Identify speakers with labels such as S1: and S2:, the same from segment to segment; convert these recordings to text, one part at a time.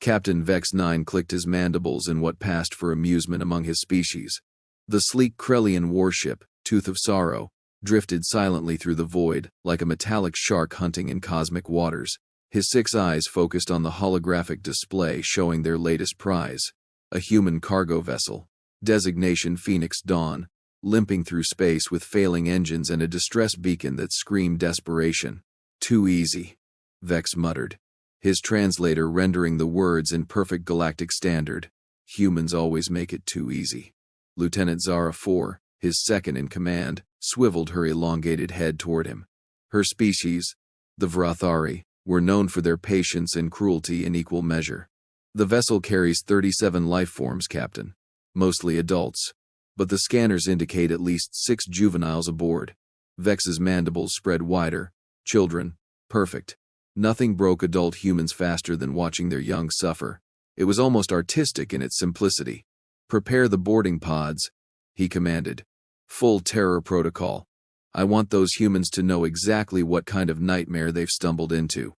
S1: Captain Vex 9 clicked his mandibles in what passed for amusement among his species. The sleek Krellian warship, Tooth of Sorrow, drifted silently through the void, like a metallic shark hunting in cosmic waters. His 6 eyes focused on the holographic display showing their latest prize, a human cargo vessel, designation Phoenix Dawn, limping through space with failing engines and a distress beacon that screamed desperation. "Too easy," Vex muttered, his translator rendering the words in perfect galactic standard. "Humans always make it too easy." Lieutenant Zara 4, his second in command, swiveled her elongated head toward him. Her species, the Vrathari, were known for their patience and cruelty in equal measure. "The vessel carries 37 life forms, Captain. Mostly adults. But the scanners indicate at least 6 juveniles aboard." Vex's mandibles spread wider. "Children. Perfect. Nothing broke adult humans faster than watching their young suffer. It was almost artistic in its simplicity." "Prepare the boarding pods," he commanded. "Full terror protocol. I want those humans to know exactly what kind of nightmare they've stumbled into."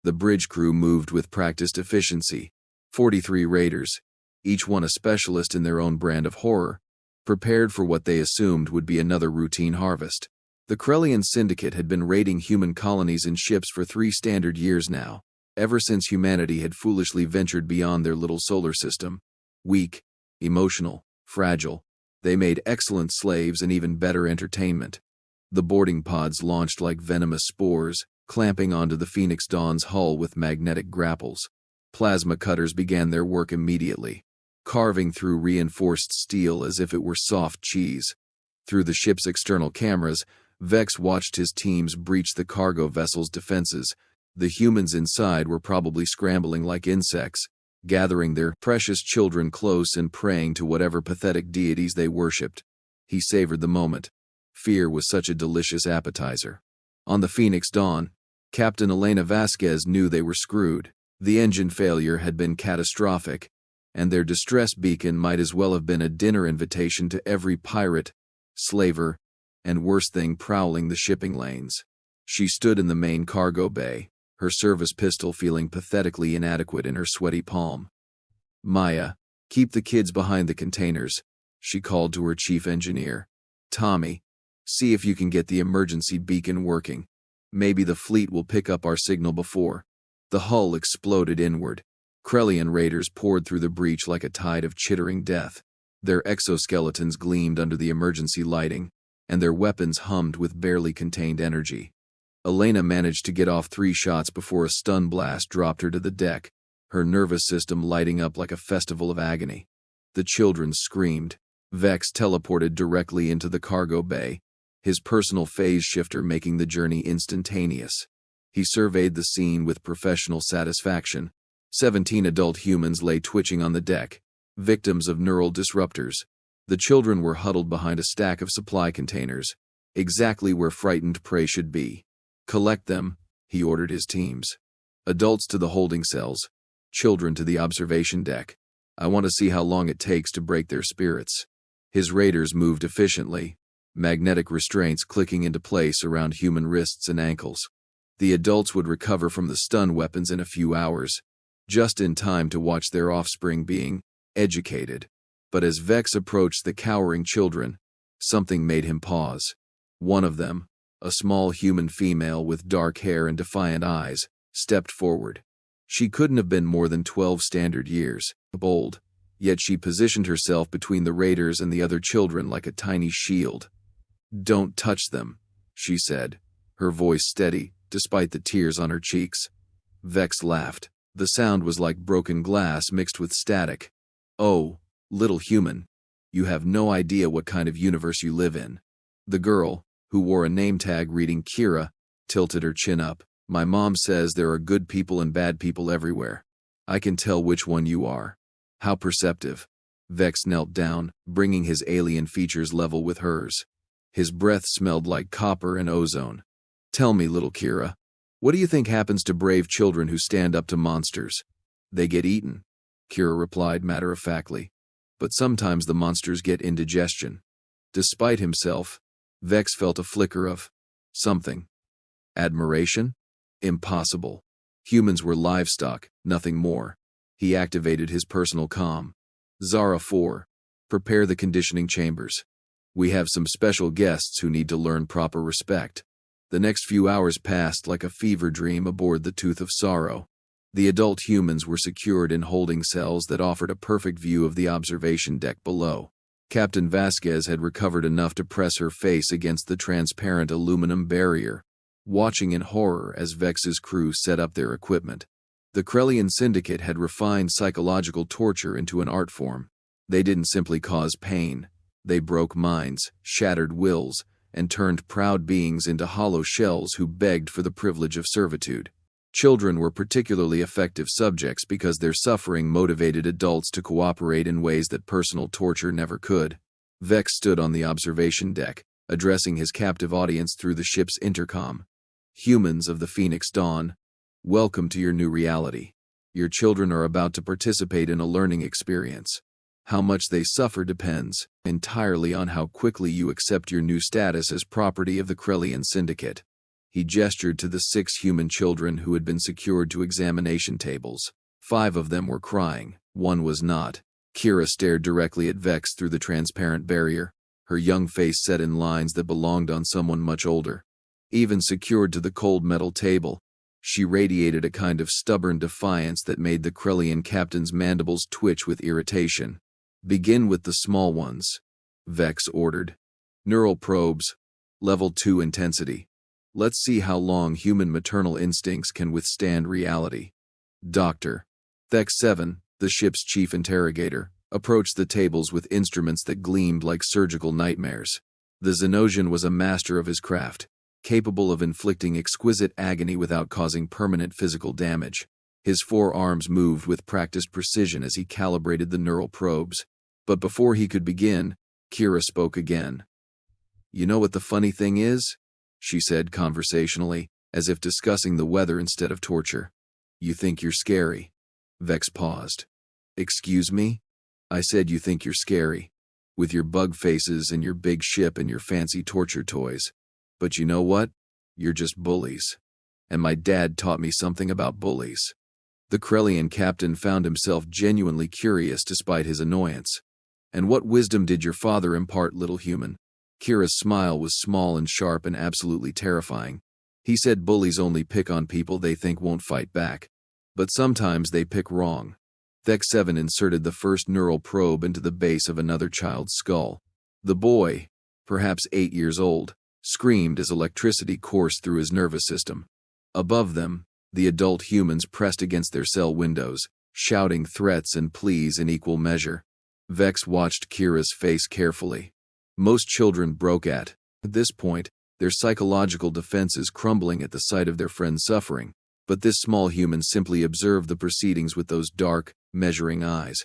S1: The bridge crew moved with practiced efficiency. 43 raiders, each one a specialist in their own brand of horror, prepared for what they assumed would be another routine harvest. The Krellian Syndicate had been raiding human colonies in ships for 3 standard years now, ever since humanity had foolishly ventured beyond their little solar system. Weak, emotional, fragile, they made excellent slaves and even better entertainment. The boarding pods launched like venomous spores, clamping onto the Phoenix Dawn's hull with magnetic grapples. Plasma cutters began their work immediately, carving through reinforced steel as if it were soft cheese. Through the ship's external cameras, Vex watched his teams breach the cargo vessel's defenses. The humans inside were probably scrambling like insects, gathering their precious children close and praying to whatever pathetic deities they worshipped. He savored the moment. Fear was such a delicious appetizer. On the Phoenix Dawn, Captain Elena Vasquez knew they were screwed. The engine failure had been catastrophic, and their distress beacon might as well have been a dinner invitation to every pirate, slaver, and worst thing prowling the shipping lanes. She stood in the main cargo bay, her service pistol feeling pathetically inadequate in her sweaty palm. "Maya, keep the kids behind the containers," she called to her chief engineer. "Tommy, see if you can get the emergency beacon working. Maybe the fleet will pick up our signal before." The hull exploded inward. Krellian raiders poured through the breach like a tide of chittering death. Their exoskeletons gleamed under the emergency lighting, and their weapons hummed with barely contained energy. Elena managed to get off 3 shots before a stun blast dropped her to the deck, her nervous system lighting up like a festival of agony. The children screamed. Vex teleported directly into the cargo bay, his personal phase shifter making the journey instantaneous. He surveyed the scene with professional satisfaction. 17 adult humans lay twitching on the deck, victims of neural disruptors. The children were huddled behind a stack of supply containers, exactly where frightened prey should be. "Collect them," he ordered his teams. "Adults to the holding cells, children to the observation deck. I want to see how long it takes to break their spirits." His raiders moved efficiently, magnetic restraints clicking into place around human wrists and ankles. The adults would recover from the stun weapons in a few hours, just in time to watch their offspring being educated. But as Vex approached the cowering children, something made him pause. One of them, a small human female with dark hair and defiant eyes, stepped forward. She couldn't have been more than 12 standard years old, yet she positioned herself between the raiders and the other children like a tiny shield. "Don't touch them," she said, her voice steady, despite the tears on her cheeks. Vex laughed. The sound was like broken glass mixed with static. "Oh, little human, you have no idea what kind of universe you live in." The girl, who wore a name tag reading Kira, tilted her chin up. "My mom says there are good people and bad people everywhere. I can tell which one you are." "How perceptive." Vex knelt down, bringing his alien features level with hers. His breath smelled like copper and ozone. "Tell me, little Kira, what do you think happens to brave children who stand up to monsters?" "They get eaten," Kira replied matter-of-factly. "But sometimes the monsters get indigestion." Despite himself, Vex felt a flicker of something. Admiration? Impossible. Humans were livestock, nothing more. He activated his personal comm. Zara 4. Prepare the conditioning chambers. We have some special guests who need to learn proper respect. The next few hours passed like a fever dream aboard the Tooth of Sorrow. The adult humans were secured in holding cells that offered a perfect view of the observation deck below. Captain Vasquez had recovered enough to press her face against the transparent aluminum barrier, watching in horror as Vex's crew set up their equipment. The Krellian Syndicate had refined psychological torture into an art form. They didn't simply cause pain. They broke minds, shattered wills, and turned proud beings into hollow shells who begged for the privilege of servitude. Children were particularly effective subjects because their suffering motivated adults to cooperate in ways that personal torture never could. Vex stood on the observation deck, addressing his captive audience through the ship's intercom. Humans of the Phoenix Dawn, welcome to your new reality. Your children are about to participate in a learning experience. How much they suffer depends entirely on how quickly you accept your new status as property of the Krellian Syndicate. He gestured to the 6 human children who had been secured to examination tables. 5 of them were crying, 1 was not. Kira stared directly at Vex through the transparent barrier, her young face set in lines that belonged on someone much older. Even secured to the cold metal table, she radiated a kind of stubborn defiance that made the Krellian captain's mandibles twitch with irritation. Begin with the small ones, Vex ordered. Neural probes, level 2 intensity. Let's see how long human maternal instincts can withstand reality. Dr. Vex 7, the ship's chief interrogator, approached the tables with instruments that gleamed like surgical nightmares. The Zenosian was a master of his craft, capable of inflicting exquisite agony without causing permanent physical damage. His 4 arms moved with practiced precision as he calibrated the neural probes. But before he could begin, Kira spoke again. You know what the funny thing is? She said conversationally, as if discussing the weather instead of torture. You think you're scary. Vex paused. Excuse me? I said you think you're scary. With your bug faces and your big ship and your fancy torture toys. But you know what? You're just bullies. And my dad taught me something about bullies. The Krellian captain found himself genuinely curious despite his annoyance. And what wisdom did your father impart, little human? Kira's smile was small and sharp and absolutely terrifying. He said bullies only pick on people they think won't fight back. But sometimes they pick wrong. Vex 7 inserted the first neural probe into the base of another child's skull. The boy, perhaps 8 years old, screamed as electricity coursed through his nervous system. Above them, the adult humans pressed against their cell windows, shouting threats and pleas in equal measure. Vex watched Kira's face carefully. Most children broke at this point, their psychological defenses crumbling at the sight of their friend's suffering, but this small human simply observed the proceedings with those dark, measuring eyes.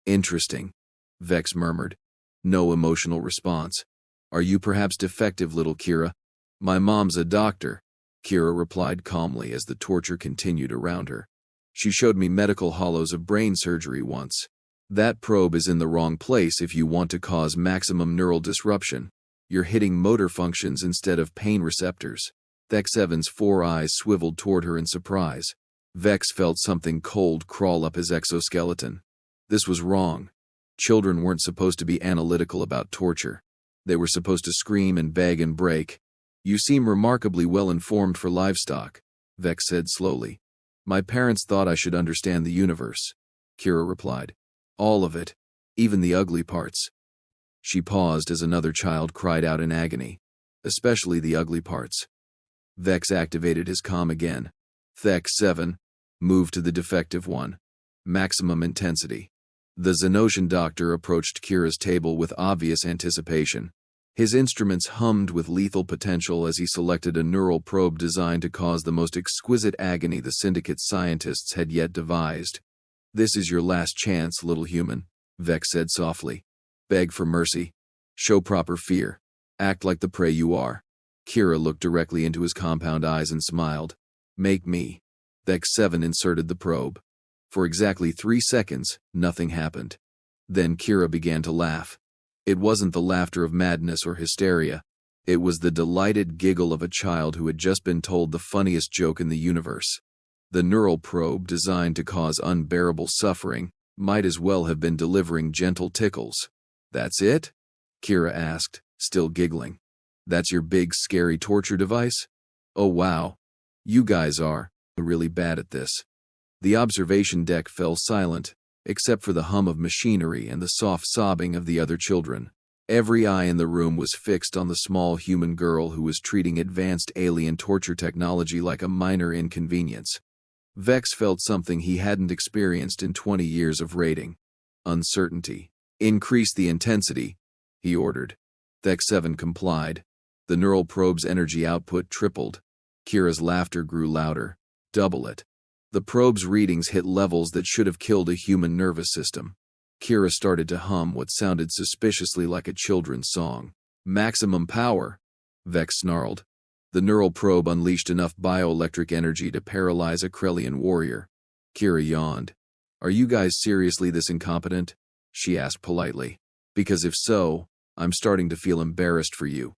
S1: Interesting, Vex murmured. No emotional response. Are you perhaps defective, little Kira? My mom's a doctor, Kira replied calmly as the torture continued around her. She showed me medical hollows of brain surgery once. That probe is in the wrong place if you want to cause maximum neural disruption. You're hitting motor functions instead of pain receptors. Vex 7's 4 eyes swiveled toward her in surprise. Vex felt something cold crawl up his exoskeleton. This was wrong. Children weren't supposed to be analytical about torture. They were supposed to scream and beg and break. You seem remarkably well informed for livestock, Vex said slowly. My parents thought I should understand the universe, Kira replied. All of it, even the ugly parts. She paused as another child cried out in agony. Especially the ugly parts. Vex activated his comm again. Vex 7, move to the defective one. Maximum intensity. The Zenosian doctor approached Kira's table with obvious anticipation. His instruments hummed with lethal potential as he selected a neural probe designed to cause the most exquisite agony the Syndicate's scientists had yet devised. This is your last chance, little human, Vex said softly. Beg for mercy. Show proper fear. Act like the prey you are. Kira looked directly into his compound eyes and smiled. Make me. Vex 7 inserted the probe. For exactly 3 seconds, nothing happened. Then Kira began to laugh. It wasn't the laughter of madness or hysteria. It was the delighted giggle of a child who had just been told the funniest joke in the universe. The neural probe designed to cause unbearable suffering might as well have been delivering gentle tickles. That's it? Kira asked, still giggling. That's your big, scary torture device? Oh wow. You guys are really bad at this. The observation deck fell silent, except for the hum of machinery and the soft sobbing of the other children. Every eye in the room was fixed on the small human girl who was treating advanced alien torture technology like a minor inconvenience. Vex felt something he hadn't experienced in 20 years of raiding. Uncertainty. Increase the intensity, he ordered. Vex 7 complied. The neural probe's energy output tripled. Kira's laughter grew louder. Double it. The probe's readings hit levels that should have killed a human nervous system. Kira started to hum what sounded suspiciously like a children's song. Maximum power, Vex snarled. The neural probe unleashed enough bioelectric energy to paralyze a Krellian warrior. Kira yawned. Are you guys seriously this incompetent? She asked politely. Because if so, I'm starting to feel embarrassed for you.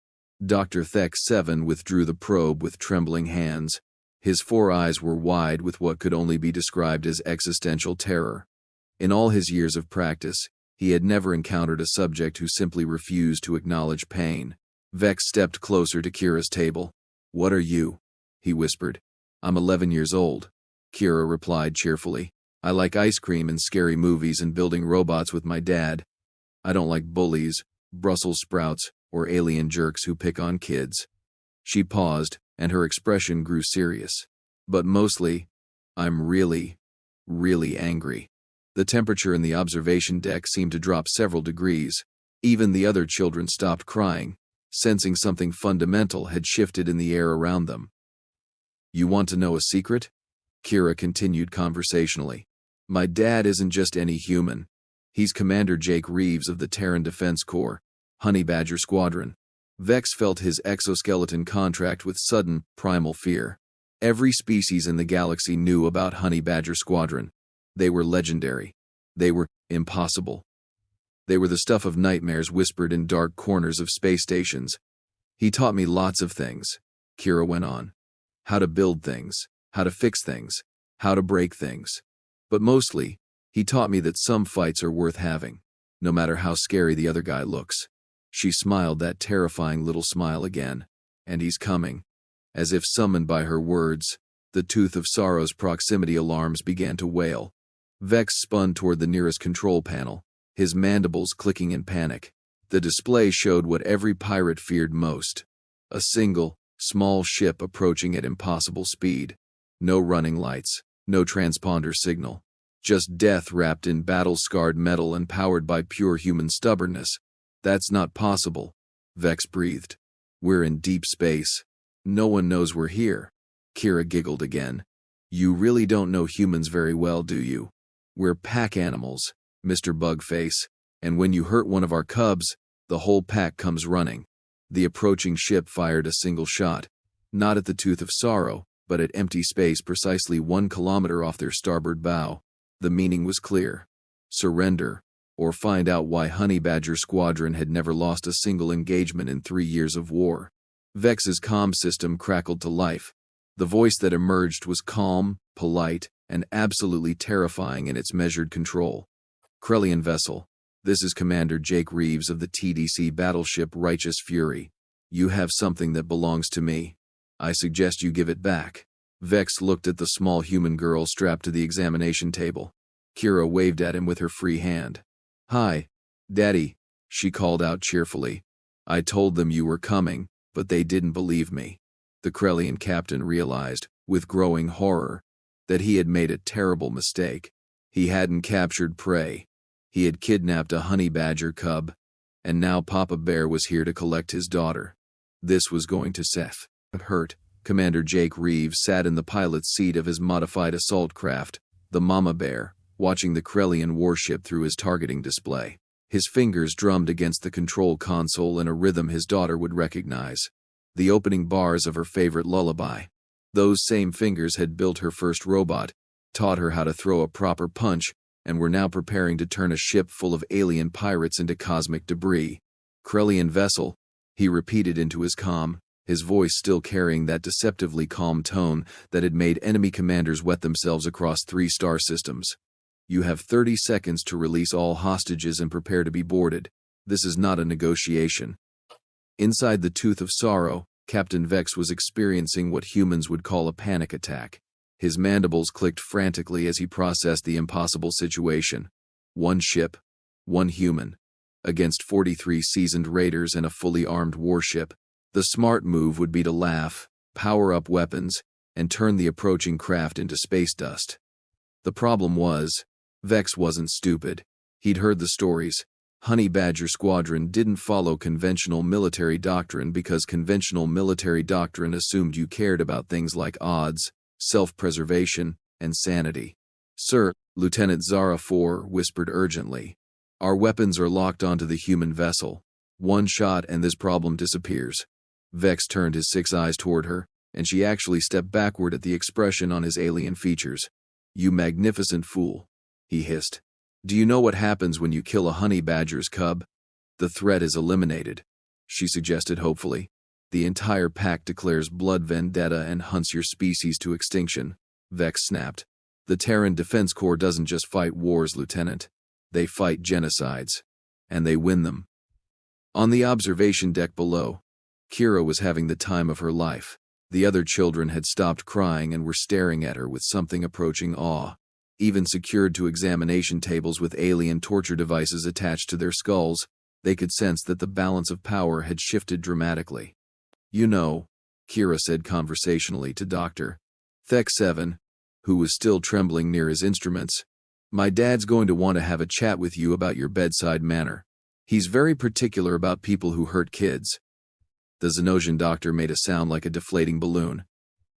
S1: Dr. Vex 7 withdrew the probe with trembling hands. His 4 eyes were wide with what could only be described as existential terror. In all his years of practice, he had never encountered a subject who simply refused to acknowledge pain. Vex stepped closer to Kira's table. What are you? He whispered. I'm 11 years old. Kira replied cheerfully. I like ice cream and scary movies and building robots with my dad. I don't like bullies, Brussels sprouts, or alien jerks who pick on kids. She paused, and her expression grew serious. But mostly, I'm really angry. The temperature in the observation deck seemed to drop several degrees. Even the other children stopped crying, sensing something fundamental had shifted in the air around them. You want to know a secret? Kira continued conversationally. My dad isn't just any human. He's Commander Jake Reeves of the Terran Defense Corps, Honey Badger Squadron. Vex felt his exoskeleton contract with sudden, primal fear. Every species in the galaxy knew about Honey Badger Squadron. They were legendary. They were impossible. They were the stuff of nightmares whispered in dark corners of space stations. He taught me lots of things, Kira went on. How to build things, how to fix things, how to break things. But mostly, he taught me that some fights are worth having, no matter how scary the other guy looks. She smiled that terrifying little smile again. And he's coming. As if summoned by her words, the Tooth of Sorrow's proximity alarms began to wail. Vex spun toward the nearest control panel, his mandibles clicking in panic. The display showed what every pirate feared most. A single, small ship approaching at impossible speed. No running lights, no transponder signal. Just death wrapped in battle-scarred metal and powered by pure human stubbornness. That's not possible, Vex breathed. We're in deep space. No one knows we're here. Kira giggled again. You really don't know humans very well, do you? We're pack animals, Mr. Bugface, and when you hurt one of our cubs, the whole pack comes running. The approaching ship fired a single shot, not at the Tooth of Sorrow, but at empty space precisely 1 kilometer off their starboard bow. The meaning was clear. Surrender, or find out why Honey Badger Squadron had never lost a single engagement in 3 years of war. Vex's comm system crackled to life. The voice that emerged was calm, polite, and absolutely terrifying in its measured control. Krellian vessel, this is Commander Jake Reeves of the TDC battleship Righteous Fury. You have something that belongs to me. I suggest you give it back. Vex looked at the small human girl strapped to the examination table. Kira waved at him with her free hand. Hi, Daddy, she called out cheerfully. I told them you were coming, but they didn't believe me. The Krellian captain realized, with growing horror, that he had made a terrible mistake. He hadn't captured prey. He had kidnapped a honey badger cub, and now Papa Bear was here to collect his daughter. This was going to hurt. Commander Jake Reeves sat in the pilot's seat of his modified assault craft, the Mama Bear, watching the Krellian warship through his targeting display. His fingers drummed against the control console in a rhythm his daughter would recognize. The opening bars of her favorite lullaby. Those same fingers had built her first robot, taught her how to throw a proper punch, and were now preparing to turn a ship full of alien pirates into cosmic debris. Krellian vessel, he repeated into his comm. his voice still carrying that deceptively calm tone that had made enemy commanders wet themselves across 3 star systems. You have 30 seconds to release all hostages and prepare to be boarded. This is not a negotiation. Inside the Tooth of Sorrow, Captain Vex was experiencing what humans would call a panic attack. His mandibles clicked frantically as he processed the impossible situation. 1 ship, 1 human, against 43 seasoned raiders and a fully armed warship. The smart move would be to laugh, power up weapons, and turn the approaching craft into space dust. The problem was, Vex wasn't stupid. He'd heard the stories. Honey Badger Squadron didn't follow conventional military doctrine because conventional military doctrine assumed you cared about things like odds, self-preservation, and sanity. "Sir," Lieutenant Zara 4 whispered urgently, "our weapons are locked onto the human vessel. 1 shot and this problem disappears." Vex turned his 6 eyes toward her, and she actually stepped backward at the expression on his alien features. "You magnificent fool," he hissed. "Do you know what happens when you kill a honey badger's cub?" "The threat is eliminated," she suggested hopefully. "The entire pack declares blood vendetta and hunts your species to extinction," Vex snapped. "The Terran Defense Corps doesn't just fight wars, Lieutenant. They fight genocides. And they win them." On the observation deck below, Kira was having the time of her life. The other children had stopped crying and were staring at her with something approaching awe. Even secured to examination tables with alien torture devices attached to their skulls, they could sense that the balance of power had shifted dramatically. "You know," Kira said conversationally to Dr. Thek 7, who was still trembling near his instruments, "my dad's going to want to have a chat with you about your bedside manner. He's very particular about people who hurt kids." The Zenosian doctor made a sound like a deflating balloon.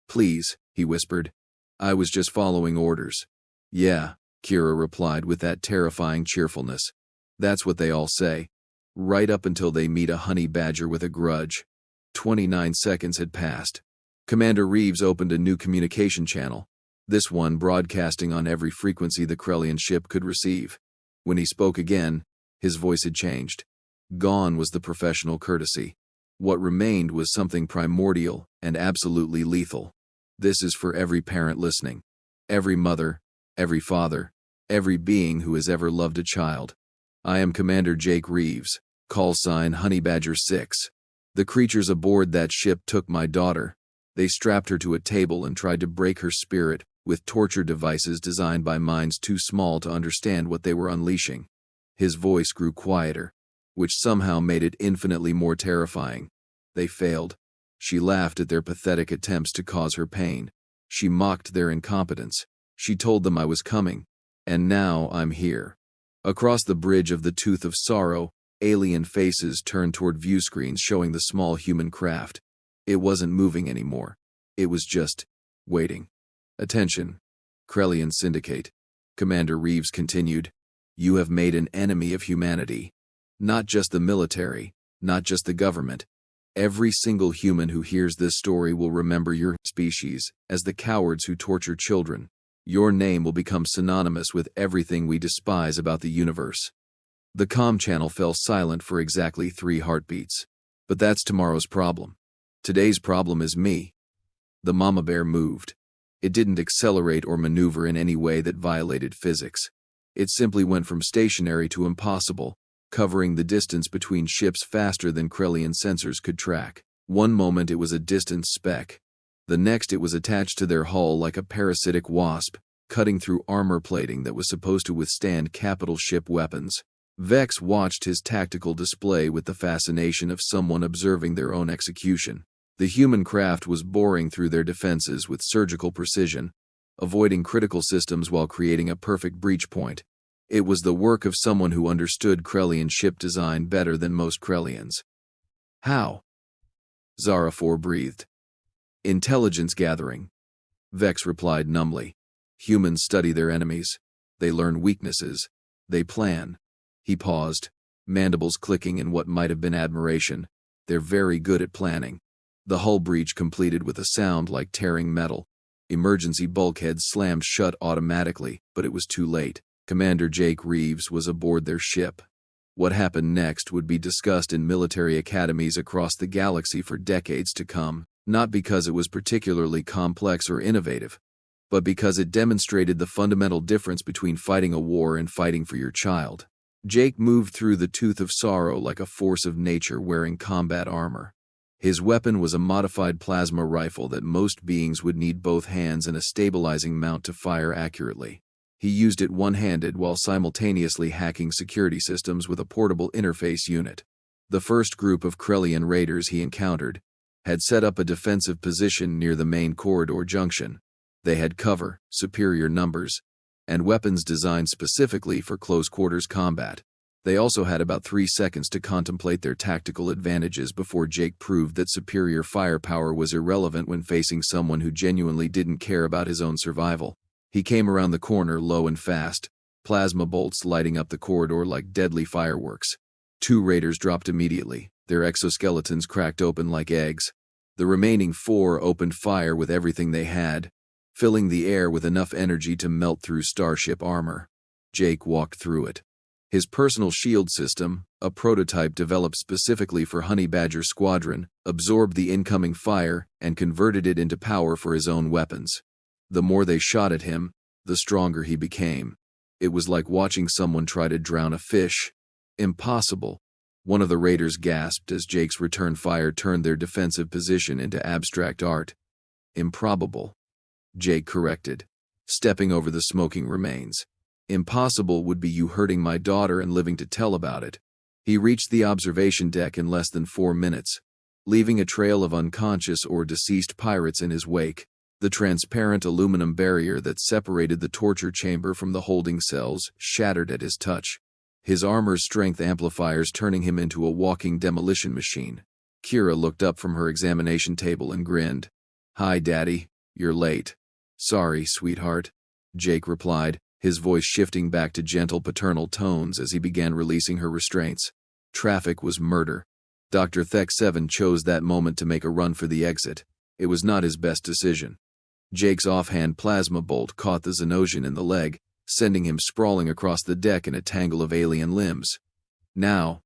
S1: "Please," he whispered. "I was just following orders." "Yeah," Kira replied with that terrifying cheerfulness. "That's what they all say. Right up until they meet a honey badger with a grudge." 29 seconds had passed. Commander Reeves opened a new communication channel, this one broadcasting on every frequency the Krellian ship could receive. When he spoke again, his voice had changed. Gone was the professional courtesy. What remained was something primordial and absolutely lethal. "This is for every parent listening. Every mother, every father, every being who has ever loved a child. I am Commander Jake Reeves, call sign Honeybadger 6. The creatures aboard that ship took my daughter. They strapped her to a table and tried to break her spirit with torture devices designed by minds too small to understand what they were unleashing." His voice grew quieter, which somehow made it infinitely more terrifying. "They failed." She laughed at their pathetic attempts to cause her pain. She mocked their incompetence. She told them I was coming, and now I'm here. Across the bridge of the Tooth of Sorrow, alien faces turned toward viewscreens showing the small human craft. It wasn't moving anymore. It was just waiting. "Attention, Krellian Syndicate," Commander Reeves continued. "You have made an enemy of humanity. Not just the military, not just the government. Every single human who hears this story will remember your species as the cowards who torture children. Your name will become synonymous with everything we despise about the universe." The comm channel fell silent for exactly 3 heartbeats. "But that's tomorrow's problem. Today's problem is me." The mama bear moved. It didn't accelerate or maneuver in any way that violated physics. It simply went from stationary to impossible, covering the distance between ships faster than Krellian sensors could track. One moment it was a distant speck. The next it was attached to their hull like a parasitic wasp, cutting through armor plating that was supposed to withstand capital ship weapons. Vex watched his tactical display with the fascination of someone observing their own execution. The human craft was boring through their defenses with surgical precision, avoiding critical systems while creating a perfect breach point. It was the work of someone who understood Krellian ship design better than most Krellians. "How?" Zara 4 breathed. "Intelligence gathering," Vex replied numbly. "Humans study their enemies. They learn weaknesses. They plan." He paused, mandibles clicking in what might have been admiration. "They're very good at planning." The hull breach completed with a sound like tearing metal. Emergency bulkheads slammed shut automatically, but it was too late. Commander Jake Reeves was aboard their ship. What happened next would be discussed in military academies across the galaxy for decades to come, not because it was particularly complex or innovative, but because it demonstrated the fundamental difference between fighting a war and fighting for your child. Jake moved through the tooth of sorrow like a force of nature wearing combat armor. His weapon was a modified plasma rifle that most beings would need both hands and a stabilizing mount to fire accurately. He used it one-handed while simultaneously hacking security systems with a portable interface unit. The first group of Krellian raiders he encountered had set up a defensive position near the main corridor junction. They had cover, superior numbers, and weapons designed specifically for close-quarters combat. They also had about 3 seconds to contemplate their tactical advantages before Jake proved that superior firepower was irrelevant when facing someone who genuinely didn't care about his own survival. He came around the corner low and fast, plasma bolts lighting up the corridor like deadly fireworks. 2 raiders dropped immediately, their exoskeletons cracked open like eggs. The remaining 4 opened fire with everything they had, filling the air with enough energy to melt through starship armor. Jake walked through it. His personal shield system, a prototype developed specifically for Honey Badger Squadron, absorbed the incoming fire and converted it into power for his own weapons. The more they shot at him, the stronger he became. It was like watching someone try to drown a fish. Impossible. One of the raiders gasped as Jake's return fire turned their defensive position into abstract art. Improbable, Jake corrected, stepping over the smoking remains. Impossible would be you hurting my daughter and living to tell about it. He reached the observation deck in less than 4 minutes, leaving a trail of unconscious or deceased pirates in his wake. The transparent aluminum barrier that separated the torture chamber from the holding cells shattered at his touch, his armor's strength amplifiers turning him into a walking demolition machine. Kira looked up from her examination table and grinned. "Hi, Daddy. You're late." "Sorry, sweetheart," Jake replied, his voice shifting back to gentle paternal tones as he began releasing her restraints. Traffic was murder. Dr. Thek-7 chose that moment to make a run for the exit. It was not his best decision. Jake's offhand plasma bolt caught the Xenosian in the leg, sending him sprawling across the deck in a tangle of alien limbs. Now,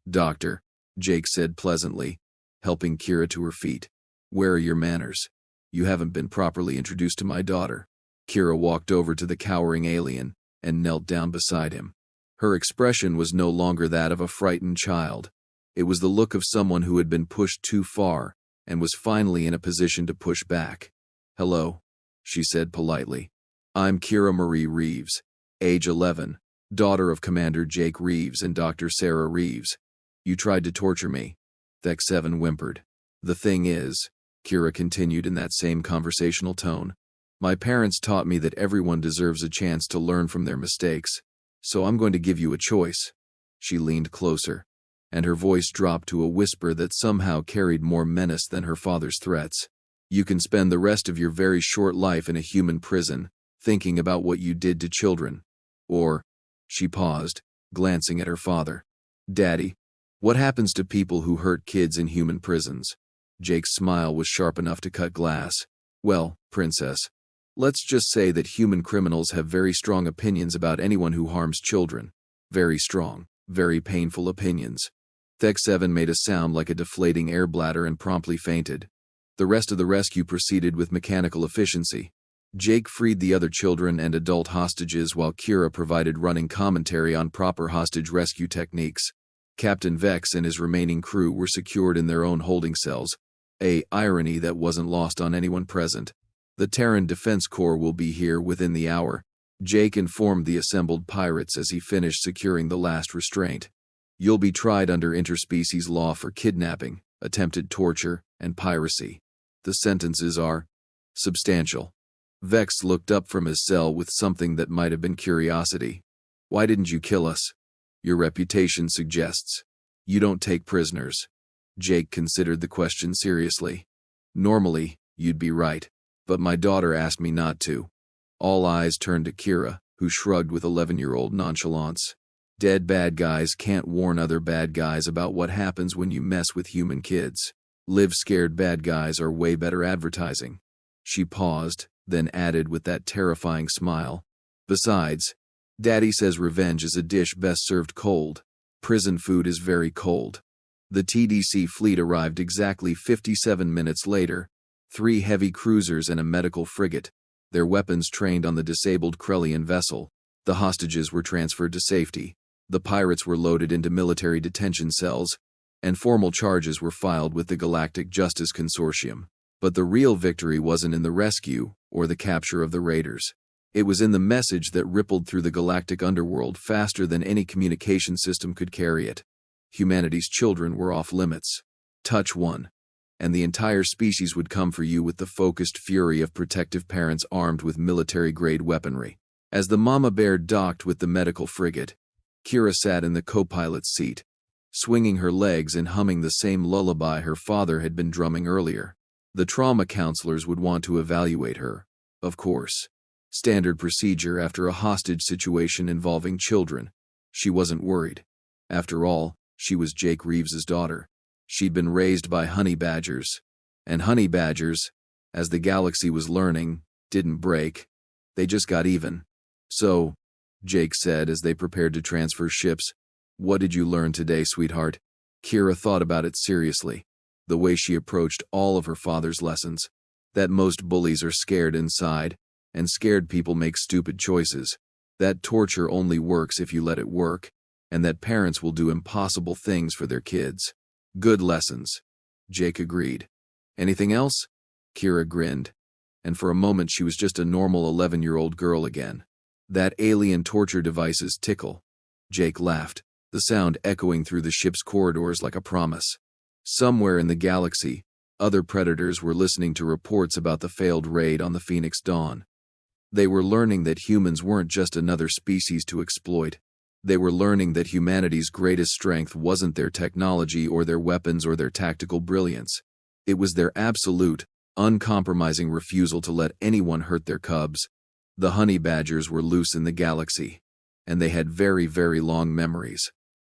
S1: Doctor," Jake said pleasantly, helping Kira to her feet. "Where are your manners? You haven't been properly introduced to my daughter." Kira walked over to the cowering alien and knelt down beside him. Her expression was no longer that of a frightened child. It was the look of someone who had been pushed too far and was finally in a position to push back. "Hello," she said politely. "I'm Kira Marie Reeves, age 11, daughter of Commander Jake Reeves and Dr. Sarah Reeves. You tried to torture me," Thek-7 whimpered. "The thing is," Kira continued in that same conversational tone, "my parents taught me that everyone deserves a chance to learn from their mistakes, so I'm going to give you a choice." She leaned closer, and her voice dropped to a whisper that somehow carried more menace than her father's threats. "You can spend the rest of your very short life in a human prison, thinking about what you did to children. Or," she paused, glancing at her father. "Daddy, what happens to people who hurt kids in human prisons?" Jake's smile was sharp enough to cut glass. "Well, Princess, let's just say that human criminals have very strong opinions about anyone who harms children. Very strong, very painful opinions." Thek-7 made a sound like a deflating air bladder and promptly fainted. The rest of the rescue proceeded with mechanical efficiency. Jake freed the other children and adult hostages while Kira provided running commentary on proper hostage rescue techniques. Captain Vex and his remaining crew were secured in their own holding cells, a irony that wasn't lost on anyone present. "The Terran Defense Corps will be here within the hour," Jake informed the assembled pirates as he finished securing the last restraint. "You'll be tried under interspecies law for kidnapping, attempted torture, and piracy. The sentences are substantial." Vex looked up from his cell with something that might have been curiosity. "Why didn't you kill us?" "Your reputation suggests you don't take prisoners." Jake considered the question seriously. "Normally, you'd be right, but my daughter asked me not to." All eyes turned to Kira, who shrugged with 11-year-old nonchalance. "Dead bad guys can't warn other bad guys about what happens when you mess with human kids. Live scared bad guys are way better advertising." She paused, then added with that terrifying smile, "Besides, Daddy says revenge is a dish best served cold." Prison food is very cold. The TDC fleet arrived exactly 57 minutes later, 3 heavy cruisers and a medical frigate, their weapons trained on the disabled Krellian vessel. The hostages were transferred to safety. The pirates were loaded into military detention cells, and formal charges were filed with the Galactic Justice Consortium. But the real victory wasn't in the rescue or the capture of the raiders. It was in the message that rippled through the galactic underworld faster than any communication system could carry it. Humanity's children were off limits. Touch one, and the entire species would come for you with the focused fury of protective parents armed with military-grade weaponry. As the mama bear docked with the medical frigate, Kira sat in the co-pilot's seat, swinging her legs and humming the same lullaby her father had been drumming earlier. The trauma counselors would want to evaluate her, of course. Standard procedure after a hostage situation involving children. She wasn't worried. After all, she was Jake Reeves's daughter. She'd been raised by honey badgers. And honey badgers, as the galaxy was learning, didn't break. They just got even. So, Jake said as they prepared to transfer ships, "What did you learn today, sweetheart?" Kira thought about it seriously. The way she approached all of her father's lessons. That most bullies are scared inside, and scared people make stupid choices. That torture only works if you let it work, and that parents will do impossible things for their kids. Good lessons, Jake agreed. Anything else? Kira grinned, and for a moment she was just a normal 11-year-old girl again. That alien torture devices tickle. Jake laughed, the sound echoing through the ship's corridors like a promise. Somewhere in the galaxy, other predators were listening to reports about the failed raid on the Phoenix Dawn. They were learning that humans weren't just another species to exploit. They were learning that humanity's greatest strength wasn't their technology or their weapons or their tactical brilliance. It was their absolute, uncompromising refusal to let anyone hurt their cubs. The honey badgers were loose in the galaxy, and they had very, very long memories.